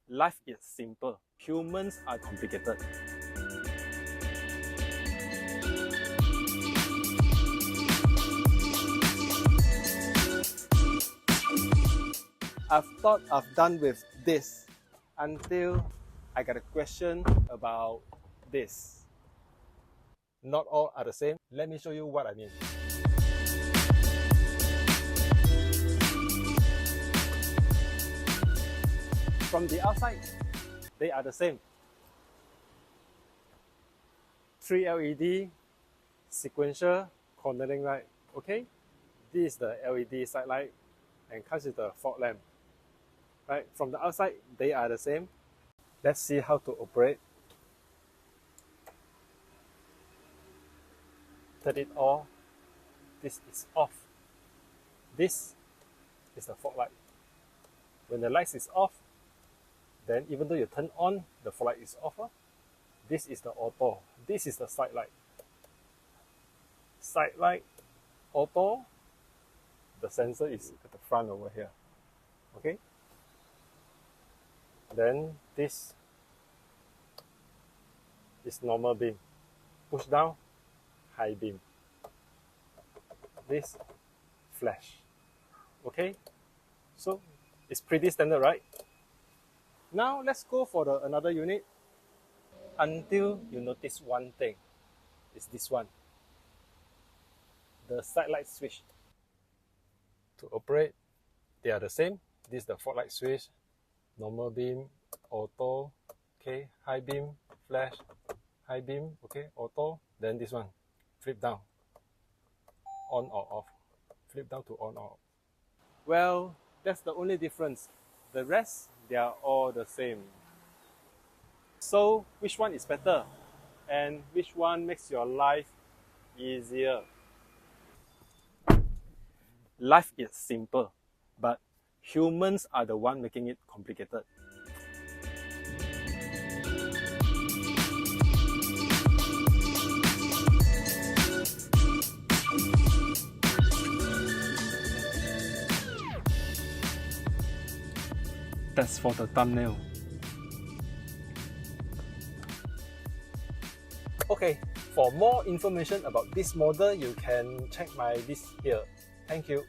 Life is simple. Humans are complicated. I've thought I've done with this until I got a question about this. Not all are the same. Let me show you what I mean. From the outside, they are the same. 3 LED, sequential, cornering light. Okay, this is the LED side light and comes with the fog lamp. Right, from the outside, they are the same. Let's see how to operate. Turn it on. This is off. This is the fog light. When the light is off, then even though you turn on, the fog light is off. This is the auto. This is the side light. Side light, auto. The sensor is at the front over here. Okay. Then this is normal beam. Push down, high beam. This flash. Okay. So it's pretty standard, right? Now let's go for another unit until you notice one thing. It's this one. The side light switch. To operate, they are the same. This is the fog light switch. Normal beam, auto, okay, high beam, flash, high beam, okay, auto. Then this one, flip down, on or off. Flip down to on or off. Well, that's the only difference. The rest, they are all the same. So, which one is better? And which one makes your life easier? Life is simple, but humans are the one making it complicated. That's for the thumbnail. Okay, for more information about this model, you can check my list here. Thank you.